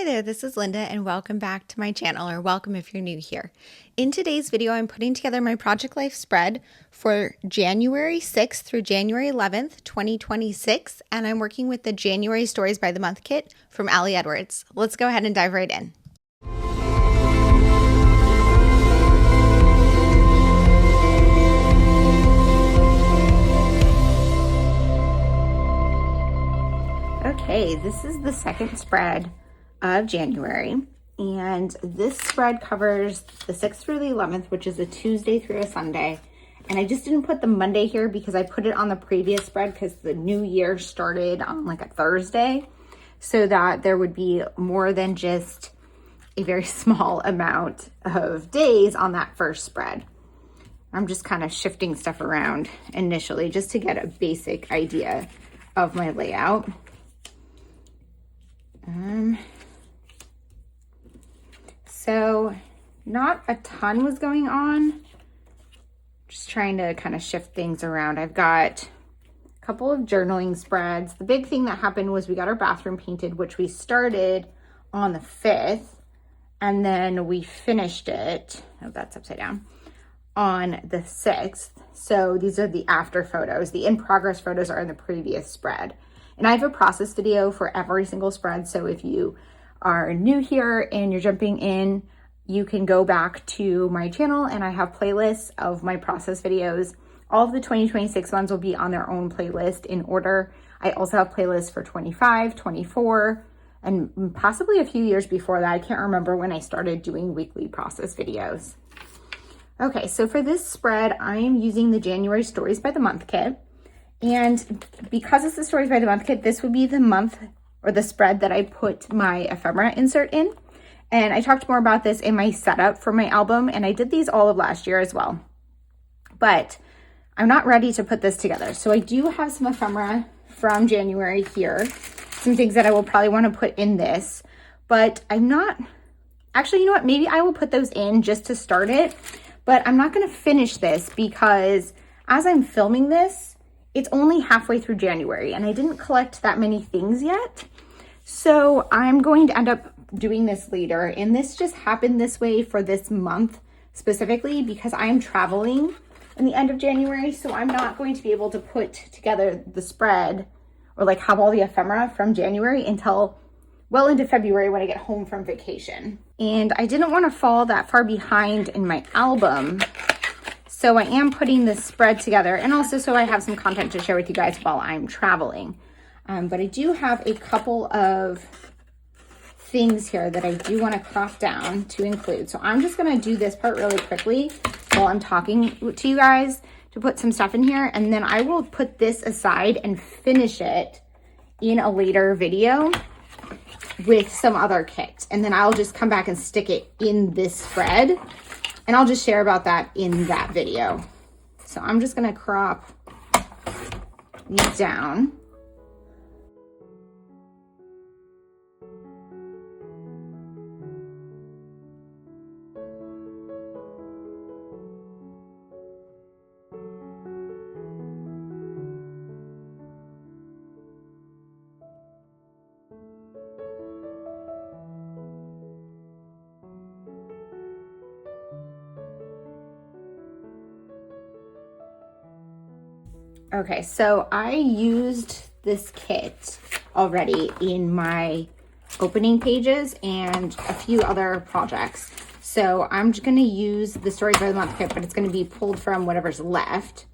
Hi there, this is Linda and welcome back to my channel, or welcome if you're new here. In today's video, I'm putting together my Project Life spread for January 6th through January 11th, 2026, and I'm working with the January Stories by the Month kit from Ali Edwards. Let's go ahead and dive right in. Okay, this is the second spread of January, and this spread covers the 6th through the 11th, which is a Tuesday through a Sunday. And I just didn't put the Monday here because I put it on the previous spread because the new year started on like a Thursday, so that there would be more than just a very small amount of days on that first spread. I'm just kind of shifting stuff around initially just to get a basic idea of my layout. So not a ton was going on, just trying to kind of shift things around. I've got a couple of journaling spreads. The big thing that happened was we got our bathroom painted, which we started on the 5th, and then we finished it, oh, that's upside down, on the 6th. So these are the after photos. The in progress photos are in the previous spread. And I have a process video for every single spread. So if you are new here and you're jumping in, you can go back to my channel and I have playlists of my process videos. All of the 2026 ones will be on their own playlist in order. I also have playlists for 25, 24, and possibly a few years before that. I can't remember when I started doing weekly process videos. Okay, so for this spread, I am using the January Stories by the Month kit. And because it's the Stories by the Month kit, this would be the month or the spread that I put my ephemera insert in. And I talked more about this in my setup for my album, and I did these all of last year as well. But I'm not ready to put this together. So I do have some ephemera from January here, some things that I will probably want to put in this, but I'm not, actually, you know what? Maybe I will put those in just to start it, but I'm not going to finish this because as I'm filming this, it's only halfway through January and I didn't collect that many things yet. So I'm going to end up doing this later. And this just happened this way for this month specifically because I am traveling in the end of January. So I'm not going to be able to put together the spread or like have all the ephemera from January until well into February when I get home from vacation. And I didn't want to fall that far behind in my album. So I am putting this spread together, and also so I have some content to share with you guys while I'm traveling. But I do have a couple of things here that I do want to crop down to include. So I'm just going to do this part really quickly while I'm talking to you guys to put some stuff in here, and then I will put this aside and finish it in a later video with some other kit. And then I'll just come back and stick it in this spread. And I'll just share about that in that video. So I'm just gonna crop these down. Okay, so I used this kit already in my opening pages and a few other projects. So I'm just gonna use the Stories by the Month kit, but it's gonna be pulled from whatever's left.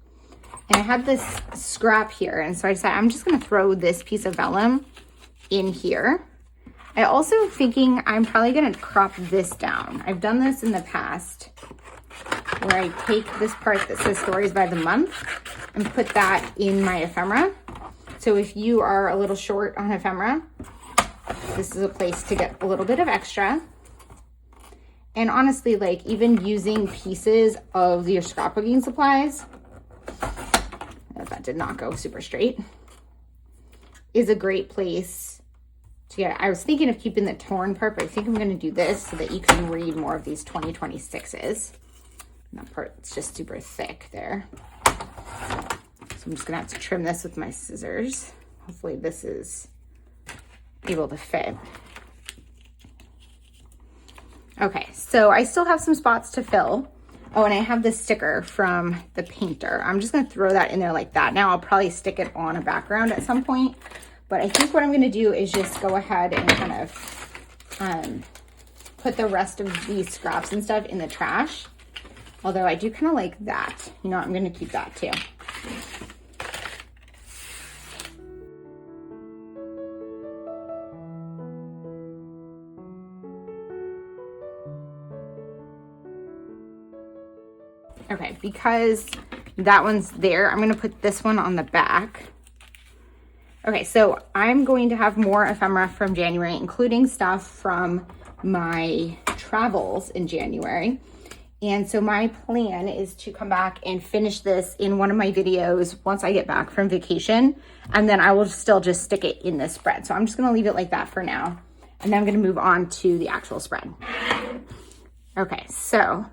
And I had this scrap here, and so I decided I'm just gonna throw this piece of vellum in here. I also thinking I'm probably gonna crop this down. I've done this in the past, where I take this part that says Stories by the Month and put that in my ephemera. So if you are a little short on ephemera, this is a place to get a little bit of extra. And honestly, like even using pieces of your scrapbooking supplies, that did not go super straight, is a great place to get. I was thinking of keeping the torn part, but I think I'm gonna do this so that you can read more of these 2026s. That part's just super thick there. So I'm just gonna have to trim this with my scissors. Hopefully this is able to fit. Okay, so I still have some spots to fill. Oh, and I have this sticker from the painter. I'm just gonna throw that in there like that. Now I'll probably stick it on a background at some point, but I think what I'm gonna do is just go ahead and kind of put the rest of these scraps and stuff in the trash. Although I do kind of like that. You know, I'm gonna keep that too. Okay, because that one's there, I'm gonna put this one on the back. Okay, so I'm going to have more ephemera from January, including stuff from my travels in January. And so my plan is to come back and finish this in one of my videos once I get back from vacation. And then I will still just stick it in this spread. So I'm just gonna leave it like that for now. And then I'm gonna move on to the actual spread. Okay, so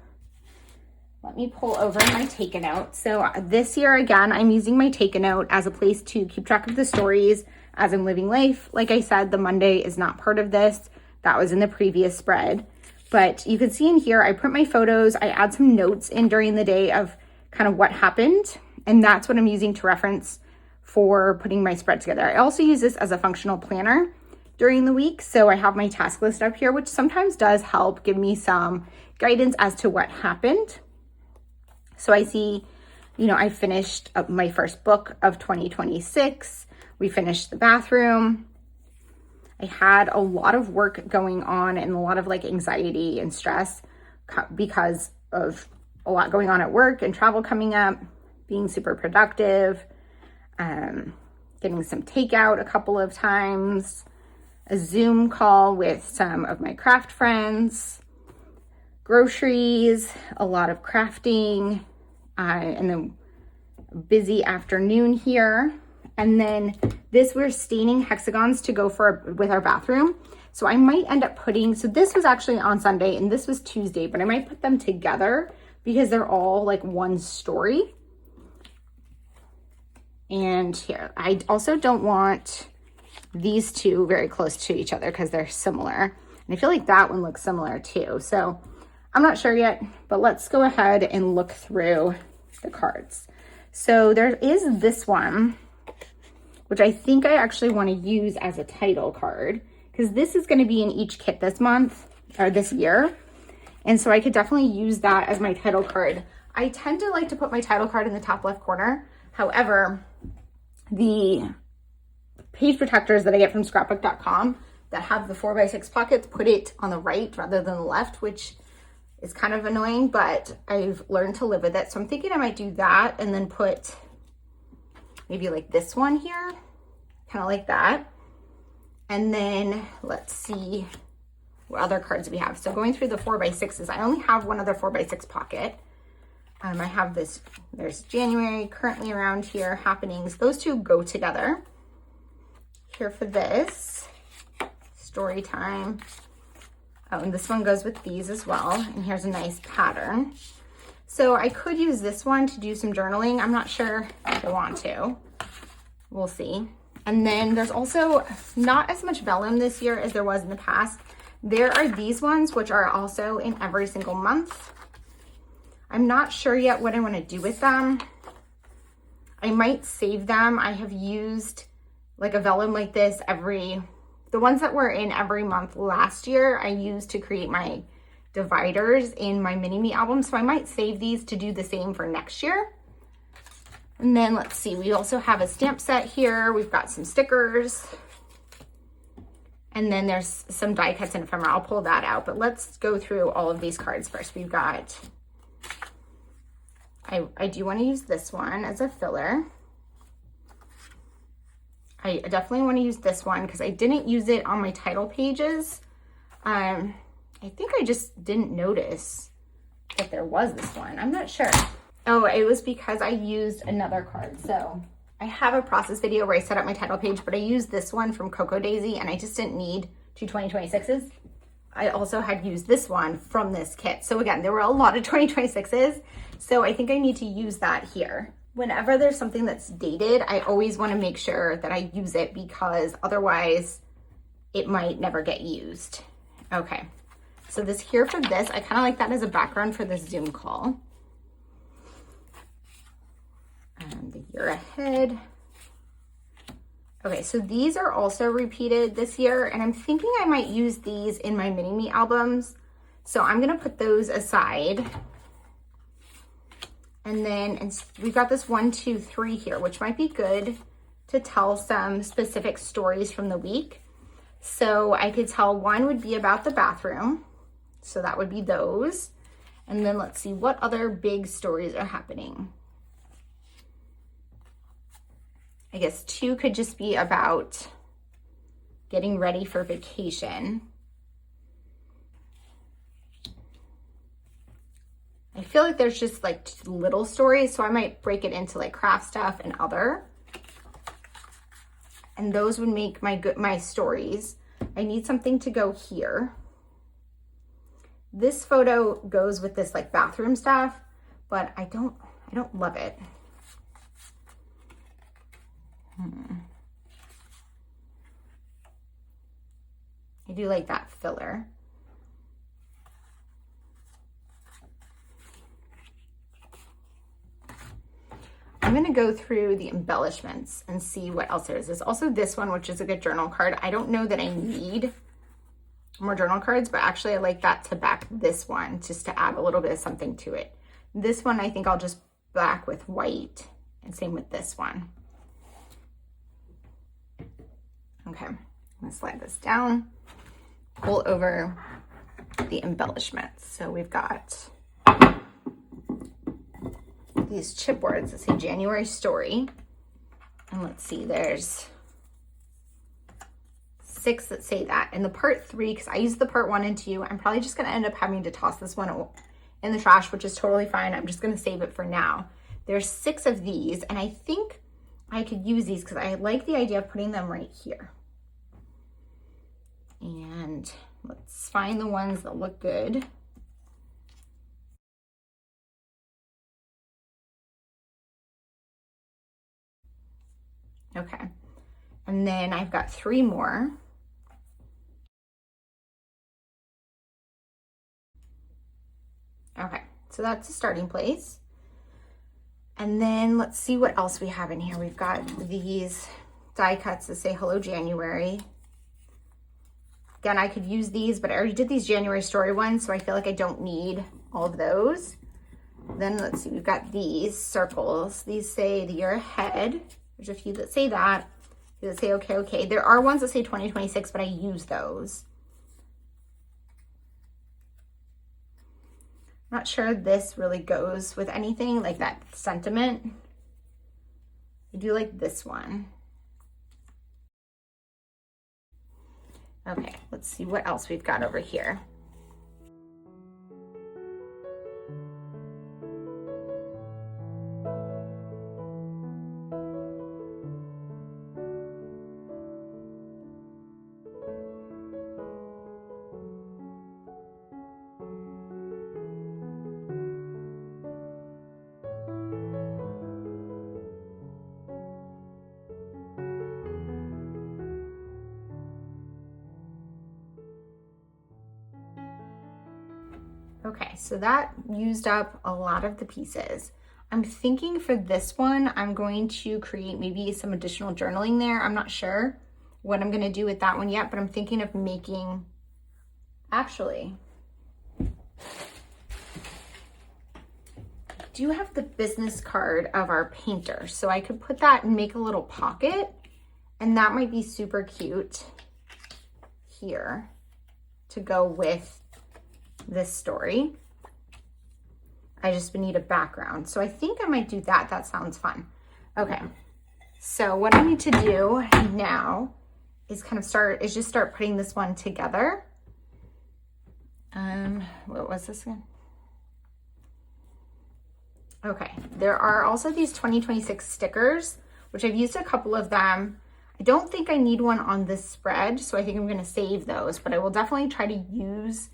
let me pull over my Take-A-Note. So this year, again, I'm using my Take-A-Note as a place to keep track of the stories as I'm living life. Like I said, the Monday is not part of this. That was in the previous spread. But you can see in here, I print my photos. I add some notes in during the day of kind of what happened. And that's what I'm using to reference for putting my spread together. I also use this as a functional planner during the week. So I have my task list up here, which sometimes does help give me some guidance as to what happened. So I see, you know, I finished up my first book of 2026. We finished the bathroom. I had a lot of work going on and a lot of like anxiety and stress because of a lot going on at work and travel coming up, being super productive, getting some takeout a couple of times, a Zoom call with some of my craft friends, groceries, a lot of crafting, and then busy afternoon here. And then this, we're staining hexagons to go with our bathroom. So I might end up putting, so this was actually on Sunday and this was Tuesday, but I might put them together because they're all like one story. And here, I also don't want these two very close to each other because they're similar. And I feel like that one looks similar too. So I'm not sure yet, but let's go ahead and look through the cards. So there is this one, which I think I actually want to use as a title card because this is going to be in each kit this month or this year. And so I could definitely use that as my title card. I tend to like to put my title card in the top left corner. However, the page protectors that I get from scrapbook.com that have the 4x6 pockets put it on the right rather than the left, which is kind of annoying, but I've learned to live with it. So I'm thinking I might do that and then put maybe like this one here, kind of like that. And then let's see what other cards we have. So going through the 4x6s, I only have one other 4x6 pocket. I have this, there's January, currently around here, happenings. Those two go together. Here for this, story time. Oh, and this one goes with these as well. And here's a nice pattern. So I could use this one to do some journaling. I'm not sure if I want to. We'll see. And then there's also not as much vellum this year as there was in the past. There are these ones, which are also in every single month. I'm not sure yet what I want to do with them. I might save them. I have used like a vellum like this the ones that were in every month last year, I used to create my dividers in my mini-me album. So I might save these to do the same for next year. And then let's see, we also have a stamp set here. We've got some stickers. And then there's some die cuts and ephemera. I'll pull that out, but let's go through all of these cards first. We've got, I do want to use this one as a filler. I definitely want to use this one because I didn't use it on my title pages. I think I just didn't notice that there was this one. I'm not sure. Oh, it was because I used another card. So I have a process video where I set up my title page, but I used this one from Cocoa Daisy and I just didn't need two 2026s. I also had used this one from this kit. So again, there were a lot of 2026s. So I think I need to use that here. Whenever there's something that's dated, I always want to make sure that I use it because otherwise it might never get used. Okay, So this here for this, I kind of like that as a background for this Zoom call. The year ahead. Okay, so these are also repeated this year, and I'm thinking I might use these in my mini-me albums. So I'm gonna put those aside. And then we've got this 1, 2, 3 here, which might be good to tell some specific stories from the week. So I could tell one would be about the bathroom. So that would be those. And then let's see what other big stories are happening. I guess 2 could just be about getting ready for vacation. I feel like there's just like little stories, so I might break it into like craft stuff and other. And those would make my stories. I need something to go here. This photo goes with this like bathroom stuff, but I don't love it. I do like that filler. I'm gonna go through the embellishments and see what else there is. There's also this one, which is a good journal card. I don't know that I need more journal cards, but actually I like that to back this one just to add a little bit of something to it. This one, I think I'll just back with white, and same with this one. Okay, I'm gonna slide this down, pull over the embellishments. So we've got these chipboards that say January story. And let's see, there's 6 that say that. And the part 3, because I used the part 1 and 2, I'm probably just gonna end up having to toss this one in the trash, which is totally fine. I'm just gonna save it for now. There's 6 of these, and I think I could use these because I like the idea of putting them right here. And let's find the ones that look good. Okay, and then I've got 3 more. Okay, so that's a starting place. And then let's see what else we have in here. We've got these die cuts that say Hello January. Again, I could use these, but I already did these January story ones, so I feel like I don't need all of those. Then let's see, we've got these circles. These say the year ahead. There's a few that say that. A few that say okay, okay. There are ones that say 2026, but I use those. I'm not sure this really goes with anything, like that sentiment. I do like this one. Okay, let's see what else we've got over here. Okay, so that used up a lot of the pieces. I'm thinking for this one, I'm going to create maybe some additional journaling there. I'm not sure what I'm gonna do with that one yet, but I'm thinking of making, actually, I do have the business card of our painter, so I could put that and make a little pocket, and that might be super cute here to go with this story. I just need a background. So I think I might do that. That sounds fun. Okay. So what I need to do now is just start putting this one together. What was this again? Okay. There are also these 2026 stickers, which I've used a couple of them. I don't think I need one on this spread, so I think I'm going to save those, but I will definitely try to use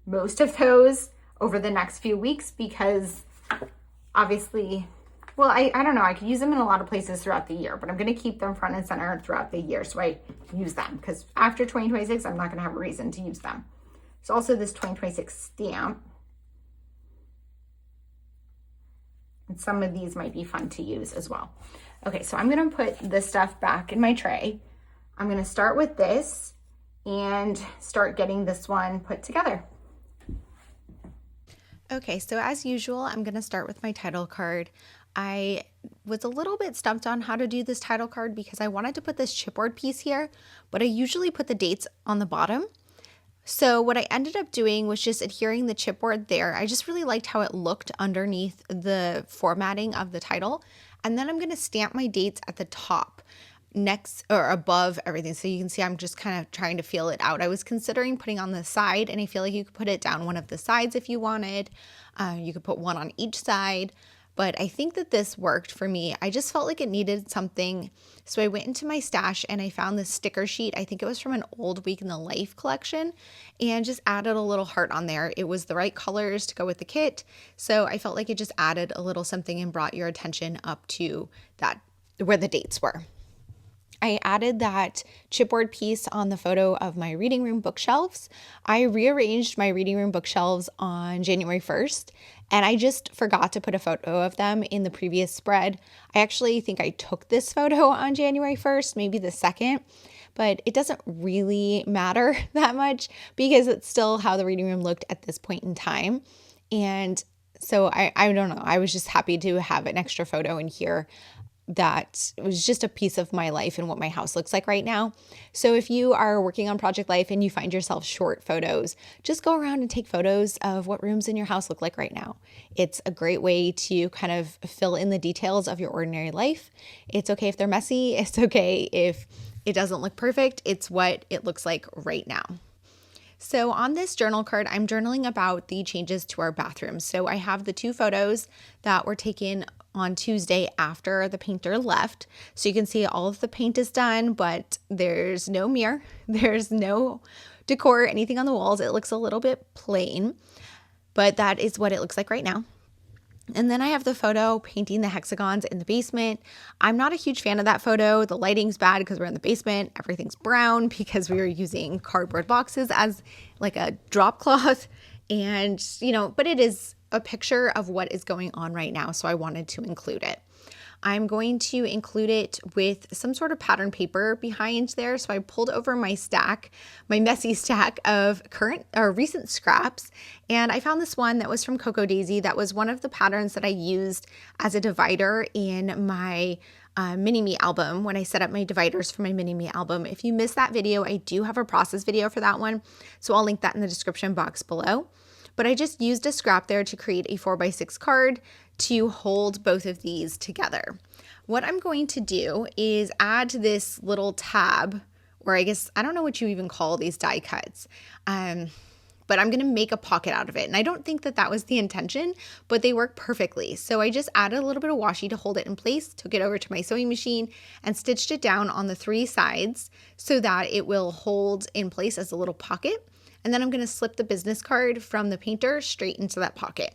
most of those over the next few weeks because obviously, well, I don't know, I could use them in a lot of places throughout the year, but I'm going to keep them front and center throughout the year so I use them because after 2026, I'm not going to have a reason to use them. There's also this 2026 stamp. And some of these might be fun to use as well. Okay, so I'm gonna put this stuff back in my tray. I'm gonna start with this and start getting this one put together. Okay, so as usual, I'm gonna start with my title card. I was a little bit stumped on how to do this title card because I wanted to put this chipboard piece here, but I usually put the dates on the bottom. So what I ended up doing was just adhering the chipboard there. I just really liked how it looked underneath the formatting of the title. And then I'm gonna stamp my dates at the top next or above everything. So you can see I'm just kind of trying to feel it out. I was considering putting on the side, and I feel like you could put it down one of the sides if you wanted. You could put one on each side. But I think that this worked for me. I just felt like it needed something. So I went into my stash and I found this sticker sheet. I think it was from an old Week in the Life collection, and just added a little heart on there. It was the right colors to go with the kit. So I felt like it just added a little something and brought your attention up to that where the dates were. I added that chipboard piece on the photo of my reading room bookshelves. I rearranged my reading room bookshelves on January 1st, and I just forgot to put a photo of them in the previous spread. I actually think I took this photo on January 1st, maybe the 2nd, but it doesn't really matter that much because it's still how the reading room looked at this point in time. And so I don't know, I was just happy to have an extra photo in here that was just a piece of my life and what my house looks like right now. So if you are working on Project Life and you find yourself short photos, just go around and take photos of what rooms in your house look like right now. It's a great way to kind of fill in the details of your ordinary life. It's okay if they're messy. It's okay if it doesn't look perfect. It's what it looks like right now. So on this journal card, I'm journaling about the changes to our bathroom. So I have the 2 photos that were taken on Tuesday after the painter left. So you can see all of the paint is done, but there's no mirror. There's no decor, anything on the walls. It looks a little bit plain, but that is what it looks like right now. And then I have the photo painting the hexagons in the basement. I'm not a huge fan of that photo. The lighting's bad because we're in the basement. Everything's brown because we were using cardboard boxes as like a drop cloth. And, but it is a picture of what is going on right now. So I wanted to include it. I'm going to include it with some sort of pattern paper behind there. So I pulled over my messy stack of recent scraps. And I found this one that was from Cocoa Daisy. That was one of the patterns that I used as a divider in my mini-me album when I set up my dividers for my mini-me album. If you missed that video, I do have a process video for that one. So I'll link that in the description box below. But I just used a scrap there to create a 4x6 card to hold both of these together. What I'm going to do is add this little tab, or I don't know what you even call these die cuts, but I'm going to make a pocket out of it. And I don't think that that was the intention, but they work perfectly. So I just added a little bit of washi to hold it in place, took it over to my sewing machine and stitched it down on the 3 sides so that it will hold in place as a little pocket. And then I'm going to slip the business card from the painter straight into that pocket.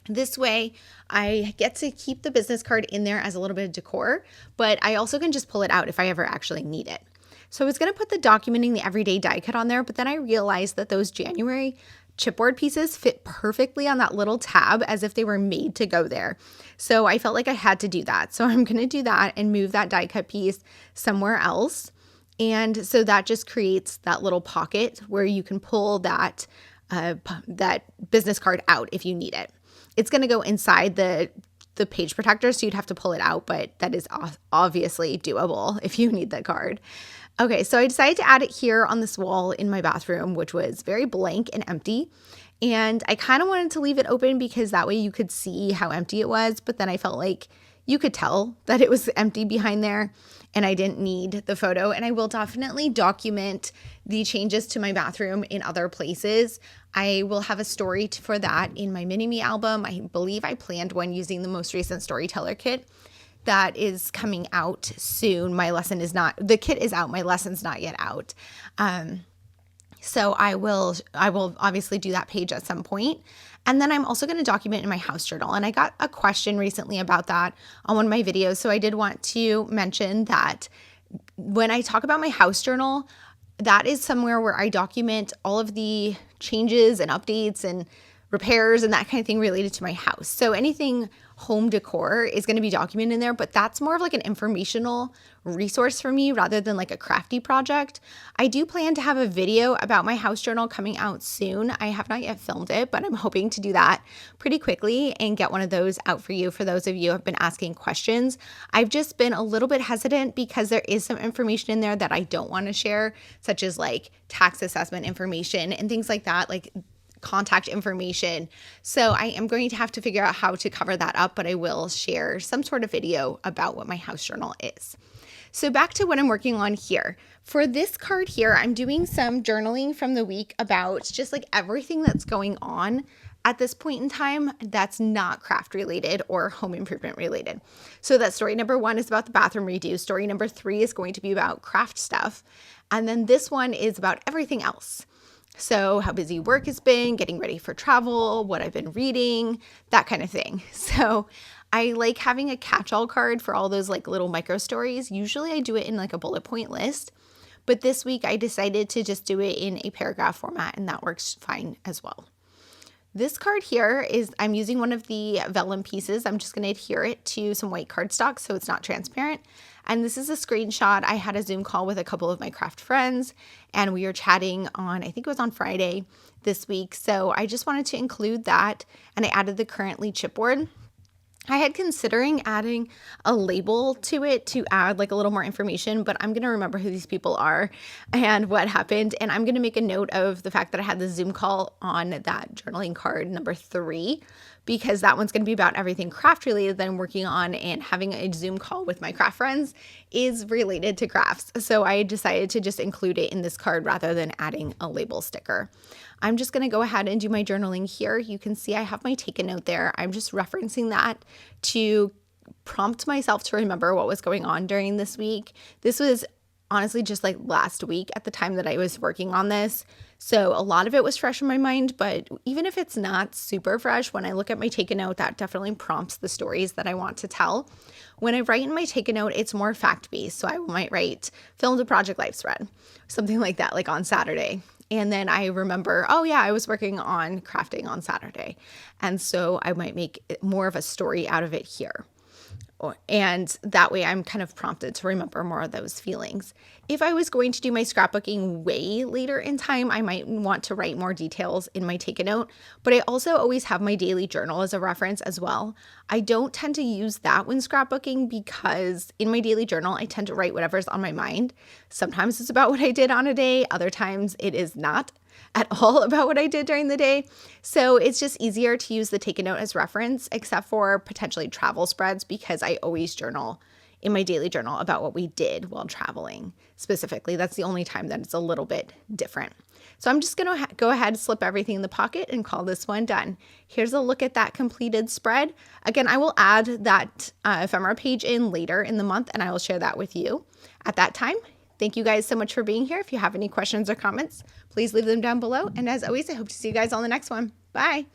This way, I get to keep the business card in there as a little bit of decor, but I also can just pull it out if I ever actually need it. So I was going to put the documenting the everyday die cut on there, but then I realized that those January chipboard pieces fit perfectly on that little tab as if they were made to go there. So I felt like I had to do that. So I'm going to do that and move that die cut piece somewhere else. And so that just creates that little pocket where you can pull that business card out if you need it. It's going to go inside the page protector, so you'd have to pull it out, but that is obviously doable if you need the card. Okay, so I decided to add it here on this wall in my bathroom, which was very blank and empty. And I kind of wanted to leave it open because that way you could see how empty it was, but then I felt like you could tell that it was empty behind there and I didn't need the photo. And I will definitely document the changes to my bathroom in other places. I will have a story for that in my mini-me album. I believe I planned one using the most recent storyteller kit that is coming out soon. The kit is out. My lesson's not yet out. So I will obviously do that page at some point. And then I'm also going to document in my house journal. And I got a question recently about that on one of my videos. So I did want to mention that when I talk about my house journal, that is somewhere where I document all of the changes and updates and repairs and that kind of thing related to my house. So anything home decor is going to be documented in there, but that's more of like an informational resource for me rather than like a crafty project. I do plan to have a video about my house journal coming out soon. I have not yet filmed it, but I'm hoping to do that pretty quickly and get one of those out for you for those of you who have been asking questions. I've just been a little bit hesitant because there is some information in there that I don't want to share, such as like tax assessment information and things like that, like contact information. So I am going to have to figure out how to cover that up, but I will share some sort of video about what my house journal is. So back to what I'm working on here. For this card here, I'm doing some journaling from the week about just like everything that's going on at this point in time that's not craft related or home improvement related. So that story number 1 is about the bathroom redo. Story number 3 is going to be about craft stuff. And then this one is about everything else. So how busy work has been, getting ready for travel, what I've been reading, that kind of thing. So I like having a catch-all card for all those like little micro stories. Usually I do it in like a bullet point list, but this week I decided to just do it in a paragraph format, and that works fine as well. This card here is, I'm using one of the vellum pieces. I'm just going to adhere it to some white cardstock so it's not transparent. And this is a screenshot. I had a Zoom call with a couple of my craft friends and we were chatting on, I think it was on Friday this week. So I just wanted to include that, and I added the currently chipboard. I had considering adding a label to it to add like a little more information, but I'm going to remember who these people are and what happened. And I'm going to make a note of the fact that I had the Zoom call on that journaling card number 3, because that one's going to be about everything craft related that I'm working on, and having a Zoom call with my craft friends is related to crafts. So I decided to just include it in this card rather than adding a label sticker. I'm just going to go ahead and do my journaling here. You can see I have my take a note there. I'm just referencing that to prompt myself to remember what was going on during this week. This was honestly just like last week at the time that I was working on this. So a lot of it was fresh in my mind, but even if it's not super fresh, when I look at my take a note, that definitely prompts the stories that I want to tell. When I write in my take a note, it's more fact-based. So I might write filmed a project life spread, something like that, like on Saturday. And then I remember, oh yeah, I was working on crafting on Saturday. And so I might make more of a story out of it here. And that way I'm kind of prompted to remember more of those feelings. If I was going to do my scrapbooking way later in time, I might want to write more details in my take a note, but I also always have my daily journal as a reference as well. I don't tend to use that when scrapbooking because in my daily journal, I tend to write whatever's on my mind. Sometimes it's about what I did on a day. Other times it is not at all about what I did during the day. So it's just easier to use the take a note as reference, except for potentially travel spreads, because I always journal in my daily journal about what we did while traveling specifically. That's the only time that it's a little bit different. So I'm just going to go ahead, slip everything in the pocket and call this one done. Here's a look at that completed spread. Again, I will add that ephemera page in later in the month, and I will share that with you at that time. Thank you guys so much for being here. If you have any questions or comments, please leave them down below. And as always, I hope to see you guys on the next one. Bye.